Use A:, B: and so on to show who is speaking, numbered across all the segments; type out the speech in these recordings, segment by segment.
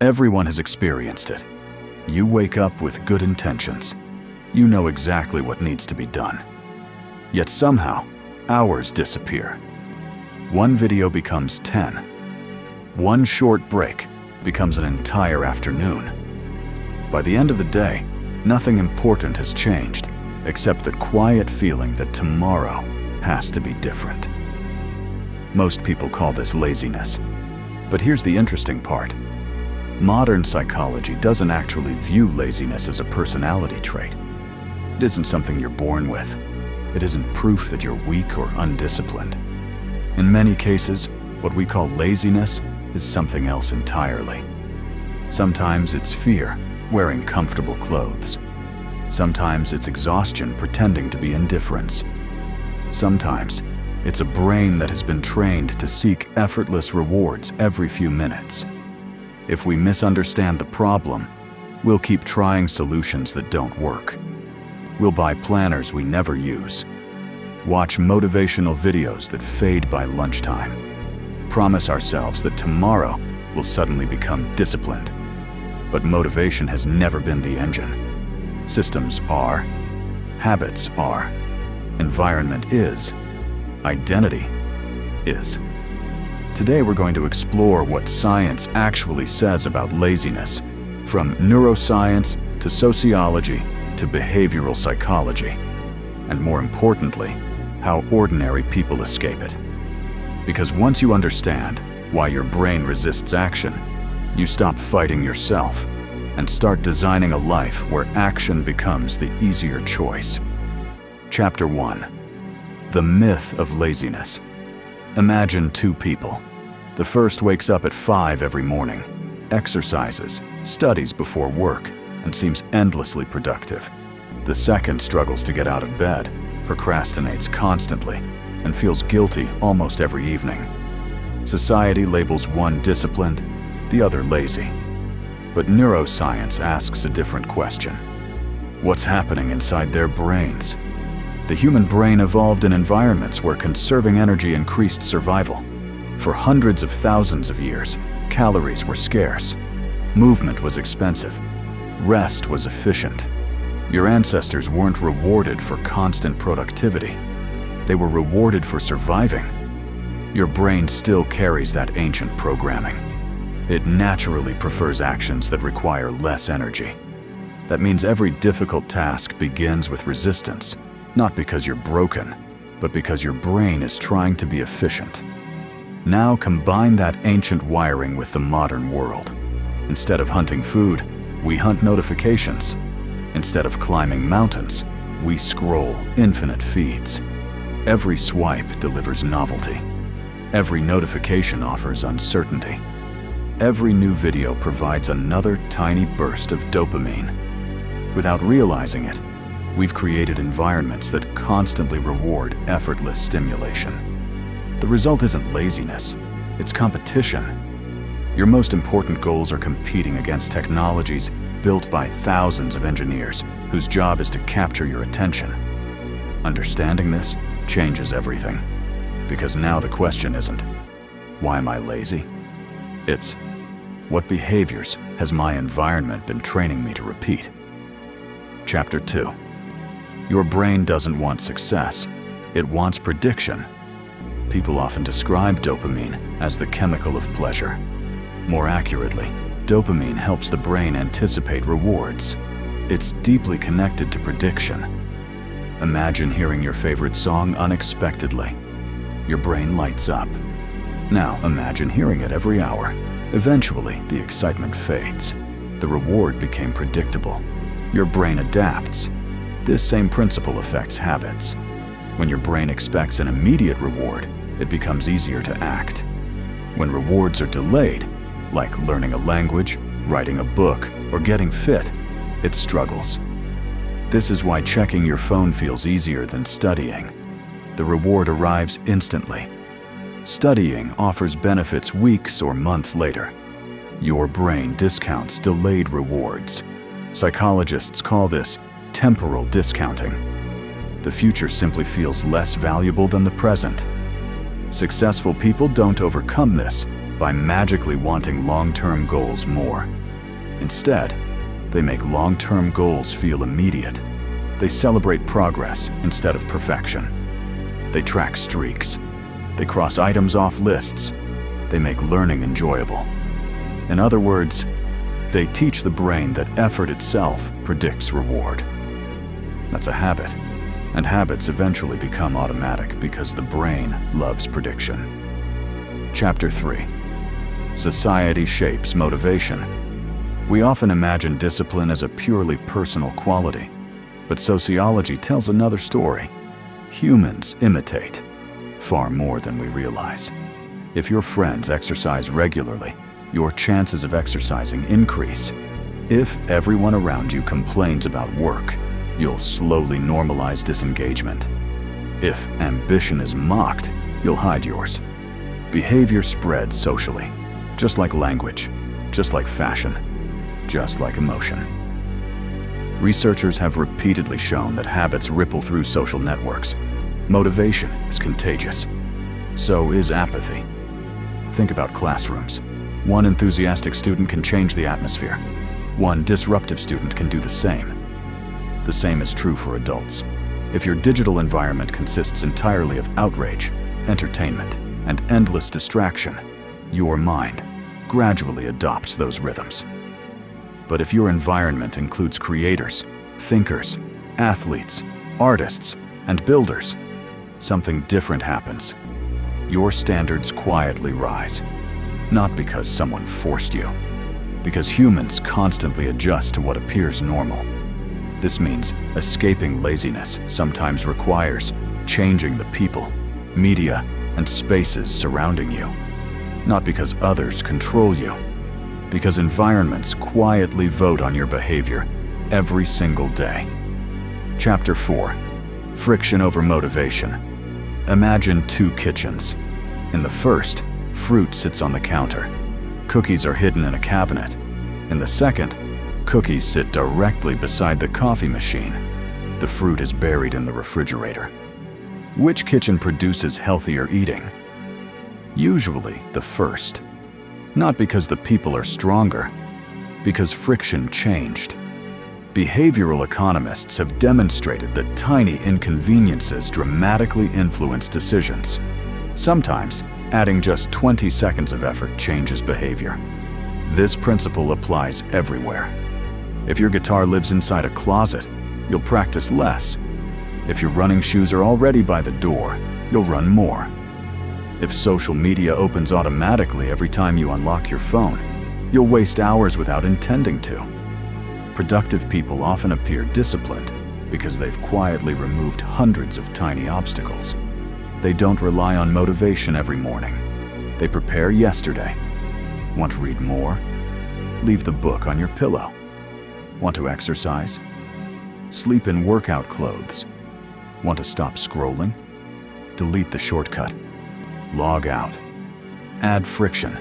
A: Everyone has experienced it. You wake up with good intentions. You know exactly what needs to be done. Yet somehow, hours disappear. One video becomes 10. One short break becomes an entire afternoon. By the end of the day, nothing important has changed, except the quiet feeling that tomorrow has to be different. Most people call this laziness. But here's the interesting part. Modern psychology doesn't actually view laziness as a personality trait. It isn't something you're born with. It isn't proof that you're weak or undisciplined. In many cases, what we call laziness is something else entirely. Sometimes it's fear, wearing comfortable clothes. Sometimes it's exhaustion, pretending to be indifference. Sometimes it's a brain that has been trained to seek effortless rewards every few minutes. If we misunderstand the problem, we'll keep trying solutions that don't work. We'll buy planners we never use. Watch motivational videos that fade by lunchtime. Promise ourselves that tomorrow will suddenly become disciplined. But motivation has never been the engine. Systems are. Habits are. Environment is. Identity is. Today we're going to explore what science actually says about laziness, from neuroscience to sociology to behavioral psychology, and more importantly, how ordinary people escape it. Because once you understand why your brain resists action, you stop fighting yourself and start designing a life where action becomes the easier choice. Chapter 1. The myth of laziness. Imagine two people. The first wakes up at 5 every morning, exercises, studies before work, and seems endlessly productive. The second struggles to get out of bed, procrastinates constantly, and feels guilty almost every evening. Society labels one disciplined, the other lazy. But neuroscience asks a different question. What's happening inside their brains? The human brain evolved in environments where conserving energy increased survival. For hundreds of thousands of years, calories were scarce. Movement was expensive. Rest was efficient. Your ancestors weren't rewarded for constant productivity. They were rewarded for surviving. Your brain still carries that ancient programming. It naturally prefers actions that require less energy. That means every difficult task begins with resistance, not because you're broken, but because your brain is trying to be efficient. Now combine that ancient wiring with the modern world. Instead of hunting food, we hunt notifications. Instead of climbing mountains, we scroll infinite feeds. Every swipe delivers novelty. Every notification offers uncertainty. Every new video provides another tiny burst of dopamine. Without realizing it, we've created environments that constantly reward effortless stimulation. The result isn't laziness, it's competition. Your most important goals are competing against technologies built by thousands of engineers whose job is to capture your attention. Understanding this changes everything. Because now the question isn't, why am I lazy? It's, what behaviors has my environment been training me to repeat? Chapter 2. Your brain doesn't want success, it wants prediction. People often describe dopamine as the chemical of pleasure. More accurately, dopamine helps the brain anticipate rewards. It's deeply connected to prediction. Imagine hearing your favorite song unexpectedly. Your brain lights up. Now imagine hearing it every hour. Eventually, the excitement fades. The reward became predictable. Your brain adapts. This same principle affects habits. When your brain expects an immediate reward, it becomes easier to act. When rewards are delayed, like learning a language, writing a book, or getting fit, it struggles. This is why checking your phone feels easier than studying. The reward arrives instantly. Studying offers benefits weeks or months later. Your brain discounts delayed rewards. Psychologists call this temporal discounting. The future simply feels less valuable than the present. Successful people don't overcome this. by magically wanting long-term goals more. Instead, they make long-term goals feel immediate. They celebrate progress instead of perfection. They track streaks. They cross items off lists. They make learning enjoyable. In other words, they teach the brain that effort itself predicts reward. That's a habit, and habits eventually become automatic because the brain loves prediction. Chapter 3. Society shapes motivation. We often imagine discipline as a purely personal quality, but sociology tells another story. Humans imitate far more than we realize. If your friends exercise regularly, your chances of exercising increase. If everyone around you complains about work, you'll slowly normalize disengagement. If ambition is mocked, you'll hide yours. Behavior spreads socially, just like language, just like fashion, just like emotion. Researchers have repeatedly shown that habits ripple through social networks. Motivation is contagious. So is apathy. Think about classrooms. One enthusiastic student can change the atmosphere. One disruptive student can do the same. The same is true for adults. If your digital environment consists entirely of outrage, entertainment, and endless distraction, your mind gradually adopts those rhythms. But if your environment includes creators, thinkers, athletes, artists, and builders, something different happens. Your standards quietly rise. Not because someone forced you, because humans constantly adjust to what appears normal. This means escaping laziness sometimes requires changing the people, media, and spaces surrounding you. Not because others control you, because environments quietly vote on your behavior every single day. Chapter 4. Friction over motivation. Imagine two kitchens. In the first, fruit sits on the counter. Cookies are hidden in a cabinet. In the second, cookies sit directly beside the coffee machine. The fruit is buried in the refrigerator. Which kitchen produces healthier eating? Usually the first. Not because the people are stronger, because friction changed. Behavioral economists have demonstrated that tiny inconveniences dramatically influence decisions. Sometimes, adding just 20 seconds of effort changes behavior. This principle applies everywhere. If your guitar lives inside a closet, you'll practice less. If your running shoes are already by the door, you'll run more. If social media opens automatically every time you unlock your phone, you'll waste hours without intending to. Productive people often appear disciplined because they've quietly removed hundreds of tiny obstacles. They don't rely on motivation every morning. They prepare yesterday. Want to read more? Leave the book on your pillow. Want to exercise? Sleep in workout clothes. Want to stop scrolling? Delete the shortcut. Log out. Add friction.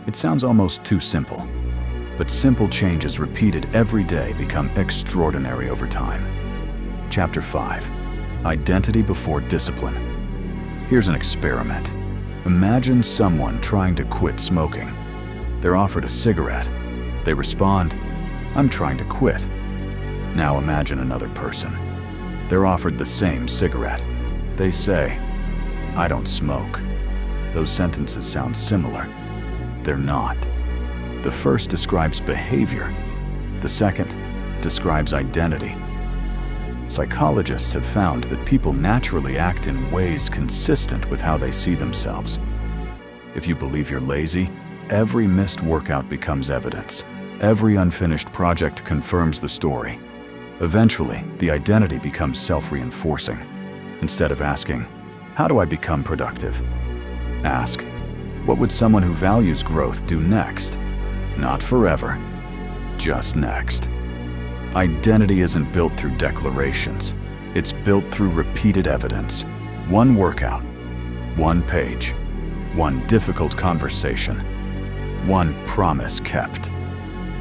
A: It sounds almost too simple, but simple changes repeated every day become extraordinary over time. Chapter 5. Identity before discipline. Here's an experiment. Imagine someone trying to quit smoking. They're offered a cigarette. They respond, "I'm trying to quit." Now imagine another person. They're offered the same cigarette. They say, "I don't smoke." Those sentences sound similar. They're not. The first describes behavior. The second describes identity. Psychologists have found that people naturally act in ways consistent with how they see themselves. If you believe you're lazy, every missed workout becomes evidence. Every unfinished project confirms the story. Eventually, the identity becomes self-reinforcing. Instead of asking, "How do I become productive?" ask, "What would someone who values growth do next?" Not forever, just next. Identity isn't built through declarations. It's built through repeated evidence. One workout, one page, one difficult conversation, one promise kept.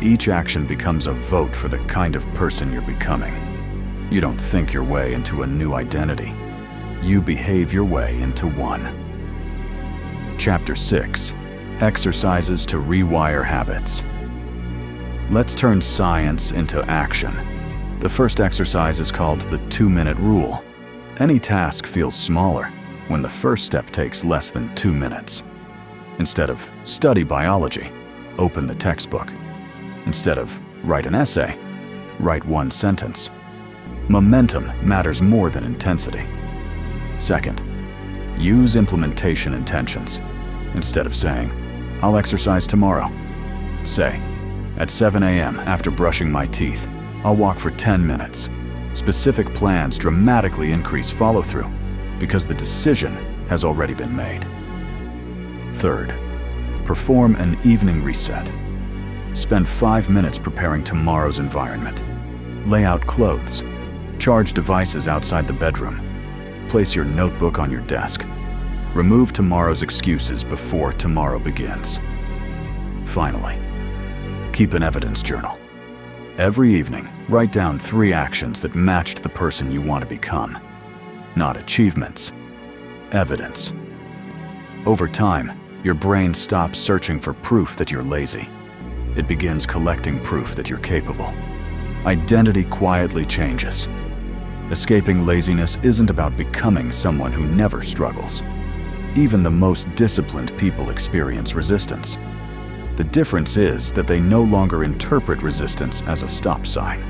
A: Each action becomes a vote for the kind of person you're becoming. You don't think your way into a new identity. You behave your way into one. Chapter 6. Exercises to rewire habits. Let's turn science into action. The first exercise is called the 2-minute rule. Any task feels smaller when the first step takes less than 2 minutes. Instead of study biology, open the textbook. Instead of write an essay, write 1 sentence. Momentum matters more than intensity. Second, use implementation intentions. Instead of saying, "I'll exercise tomorrow," say, "At 7 a.m. after brushing my teeth, I'll walk for 10 minutes." Specific plans dramatically increase follow-through because the decision has already been made. Third, perform an evening reset. Spend 5 minutes preparing tomorrow's environment. Lay out clothes. Charge devices outside the bedroom. Place your notebook on your desk. Remove tomorrow's excuses before tomorrow begins. Finally, keep an evidence journal. Every evening, write down 3 actions that matched the person you want to become. Not achievements, evidence. Over time, your brain stops searching for proof that you're lazy. It begins collecting proof that you're capable. Identity quietly changes. Escaping laziness isn't about becoming someone who never struggles. Even the most disciplined people experience resistance. The difference is that they no longer interpret resistance as a stop sign.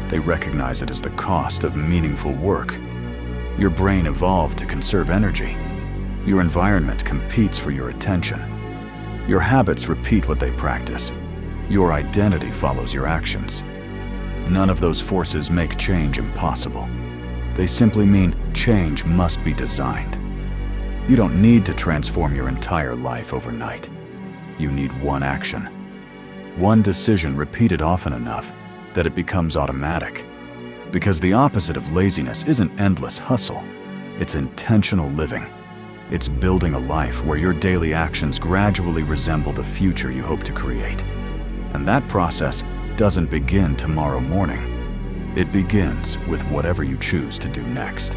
A: They recognize it as the cost of meaningful work. Your brain evolved to conserve energy. Your environment competes for your attention. Your habits repeat what they practice. Your identity follows your actions. None of those forces make change impossible. They simply mean change must be designed. You don't need to transform your entire life overnight. You need one action. One decision repeated often enough that it becomes automatic. Because the opposite of laziness isn't endless hustle. It's intentional living. It's building a life where your daily actions gradually resemble the future you hope to create. And that process doesn't begin tomorrow morning. It begins with whatever you choose to do next.